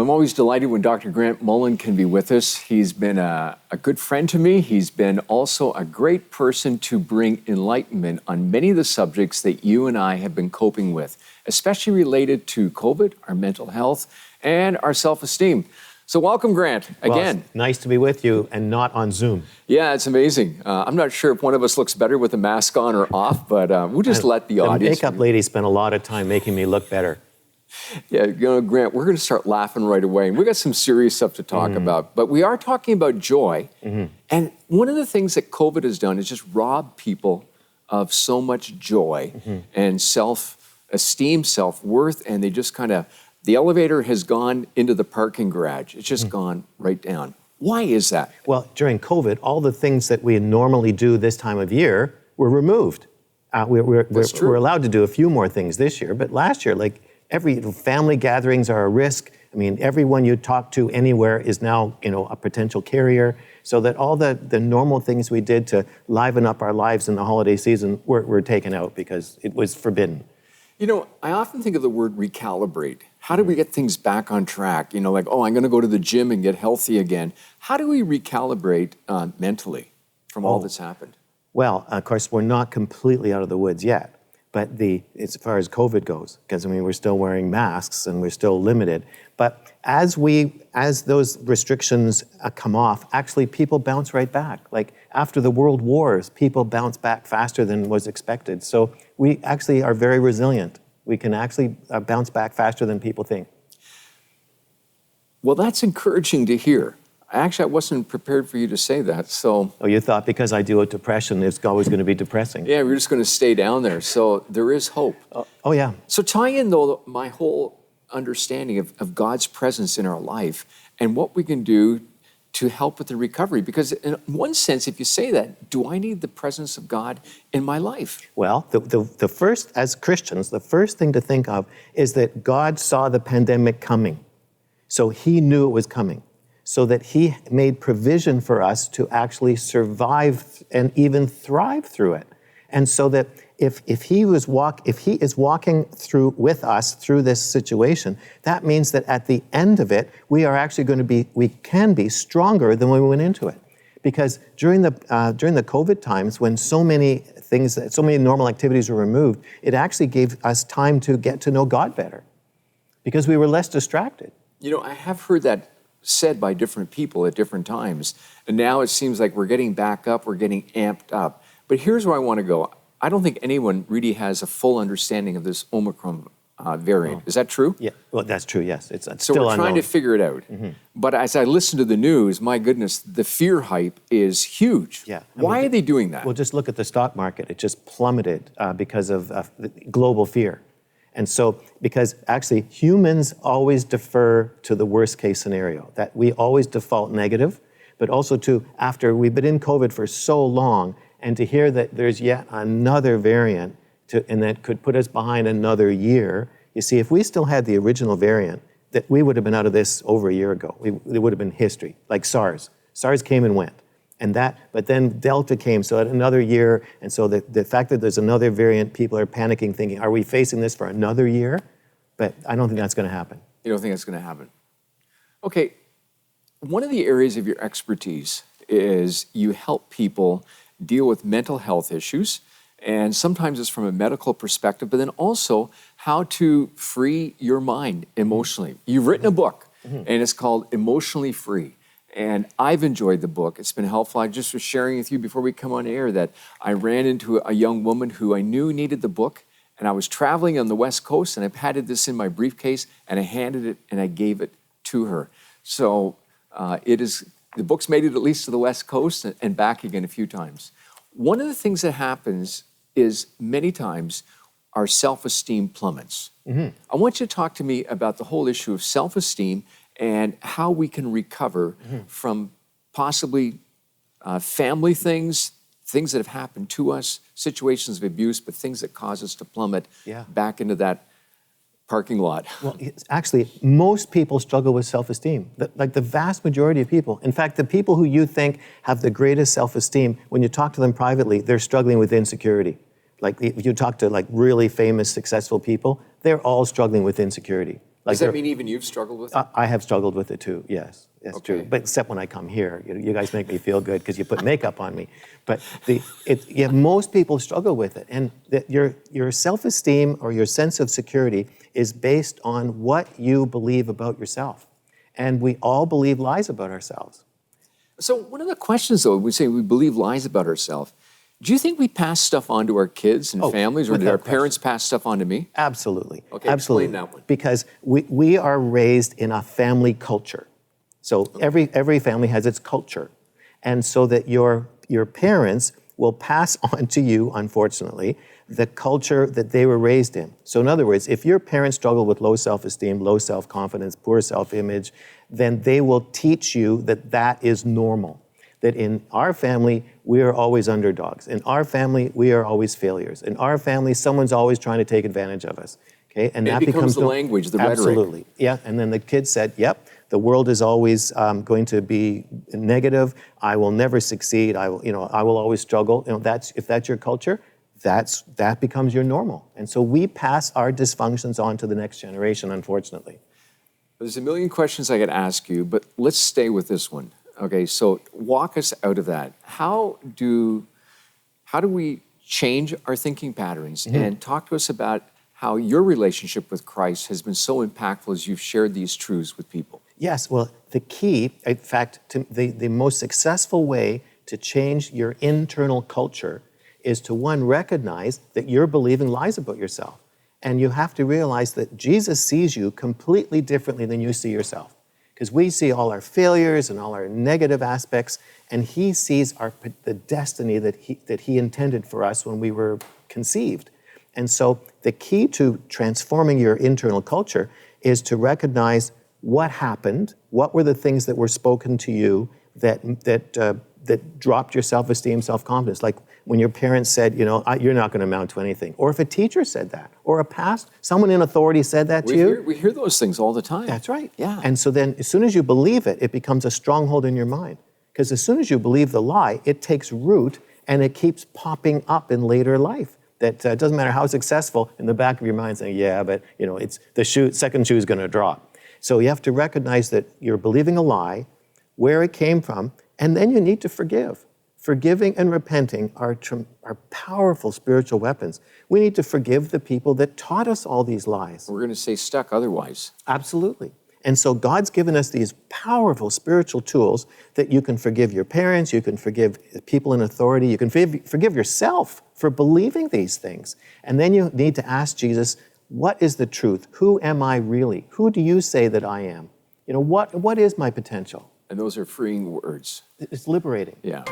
I'm always delighted when Dr. Grant Mullen can be with us. He's been a good friend to me. He's been also a great person to bring enlightenment on many of the subjects that you and I have been coping with, especially related to COVID, our mental health, and our self-esteem. So welcome, Grant, again. Well, nice to be with you and not on Zoom. Yeah, it's amazing. I'm not sure if one of us looks better with a mask on or off, but we'll just let the audience... The makeup lady spent a lot of time making me look better. Yeah, Grant, we're going to start laughing right away. And we got some serious stuff to talk about. But we are talking about joy. And one of the things that COVID has done is just rob people of so much joy and self-esteem, self-worth. And they just kind of, the elevator has gone into the parking garage. It's just gone right down. Why is that? Well, during COVID, all the things that we normally do this time of year were removed. We're allowed to do a few more things this year. But last year, like, every family gatherings are a risk. I mean, everyone you talk to anywhere is now, a potential carrier. So that all the normal things we did to liven up our lives in the holiday season were taken out because it was forbidden. I often think of the word recalibrate. How do we get things back on track? I'm going to go to the gym and get healthy again. How do we recalibrate mentally from all that's happened? Well, of course, we're not completely out of the woods yet. But as far as COVID goes, because we're still wearing masks and we're still limited. But as those restrictions come off, actually people bounce right back. Like after the world wars, people bounce back faster than was expected. So we actually are very resilient. We can actually bounce back faster than people think. Well, that's encouraging to hear. Actually, I wasn't prepared for you to say that, so... Oh, you thought because I deal with depression, it's always going to be depressing. Yeah, we're just going to stay down there, so there is hope. Oh, yeah. So tie in, though, my whole understanding of God's presence in our life and what we can do to help with the recovery. Because in one sense, if you say that, do I need the presence of God in my life? Well, the first, as Christians, the first thing to think of is that God saw the pandemic coming. So he knew it was coming. So that he made provision for us to actually survive and even thrive through it. And so that if he is walking through with us through this situation, that means that at the end of it, we can be stronger than when we went into it. Because during the COVID times, when so many normal activities were removed, it actually gave us time to get to know God better, because we were less distracted. I have heard that said by different people at different times. And now it seems like we're getting back up, we're getting amped up. But here's where I want to go. I don't think anyone really has a full understanding of this Omicron variant. Is that true? Yeah, well, that's true, yes. It's so still we're trying to figure it out. But as I listen to the news, my goodness, the fear hype is huge. Yeah. Why are they doing that? Well, just look at the stock market. It just plummeted because of global fear. And so, because actually humans always defer to the worst case scenario, that we always default negative, but also after we've been in COVID for so long, and to hear that there's yet another variant and that could put us behind another year. You see, if we still had the original variant, that we would have been out of this over a year ago. It would have been history, like SARS. SARS came and went. But then Delta came, so another year, and so the fact that there's another variant, people are panicking, thinking, are we facing this for another year? But I don't think that's going to happen. You don't think that's going to happen? Okay, one of the areas of your expertise is you help people deal with mental health issues, and sometimes it's from a medical perspective, but then also how to free your mind emotionally. You've written a book, and it's called Emotionally Free. And I've enjoyed the book. It's been helpful. I just was sharing with you before we come on air that I ran into a young woman who I knew needed the book, and I was traveling on the West Coast, and I padded this in my briefcase, and I handed it, and I gave it to her. So the book's made it at least to the West Coast and back again a few times. One of the things that happens is many times our self-esteem plummets. I want you to talk to me about the whole issue of self-esteem and how we can recover from possibly family things that have happened to us, situations of abuse, but things that cause us to plummet back into that parking lot. Well, actually, most people struggle with self-esteem. Like the vast majority of people. In fact, the people who you think have the greatest self-esteem, when you talk to them privately, they're struggling with insecurity. Like if you talk to like really famous, successful people, they're all struggling with insecurity. Does that mean even you've struggled with it? I have struggled with it too, yes. That's true. But except when I come here. You guys make me feel good because you put makeup on me. But most people struggle with it. And your self-esteem or your sense of security is based on what you believe about yourself. And we all believe lies about ourselves. So one of the questions, though, we say we believe lies about ourselves. Do you think we pass stuff on to our kids and families, or did our parents pass stuff on to me? Absolutely. Okay, absolutely. Explain that one. Because we are raised in a family culture. So every family has its culture. And so that your parents will pass on to you, unfortunately, the culture that they were raised in. So in other words, if your parents struggle with low self-esteem, low self-confidence, poor self-image, then they will teach you that that is normal. That in our family, we are always underdogs. In our family, we are always failures. In our family, someone's always trying to take advantage of us. Okay, and that becomes the language, the rhetoric. Absolutely, yeah. And then the kid said, "Yep, the world is always going to be negative. I will never succeed. I will always struggle." If that's your culture, that becomes your normal. And so we pass our dysfunctions on to the next generation, unfortunately. There's a million questions I could ask you, but let's stay with this one. Okay, so walk us out of that. How do we change our thinking patterns? And talk to us about how your relationship with Christ has been so impactful as you've shared these truths with people. Yes, well, the key, in fact, the most successful way to change your internal culture is to, one, recognize that you're believing lies about yourself. And you have to realize that Jesus sees you completely differently than you see yourself. Because we see all our failures and all our negative aspects, and he sees the destiny that he intended for us when we were conceived. And so the key to transforming your internal culture is to recognize what happened, what were the things that were spoken to you that dropped your self-esteem, self-confidence. Like when your parents said, you're not going to amount to anything. Or if a teacher said that, or someone in authority said that to you. We hear those things all the time. That's right. Yeah. And so then as soon as you believe it, it becomes a stronghold in your mind. Because as soon as you believe the lie, it takes root and it keeps popping up in later life. That doesn't matter how successful, in the back of your mind saying, yeah, but it's second shoe is going to drop. So you have to recognize that you're believing a lie, where it came from, and then you need to forgive. Forgiving and repenting are powerful spiritual weapons. We need to forgive the people that taught us all these lies. We're going to stay stuck otherwise. Absolutely. And so God's given us these powerful spiritual tools that you can forgive your parents, you can forgive people in authority, you can forgive yourself for believing these things. And then you need to ask Jesus, what is the truth? Who am I really? Who do you say that I am? What is my potential? And those are freeing words. It's liberating. Yeah.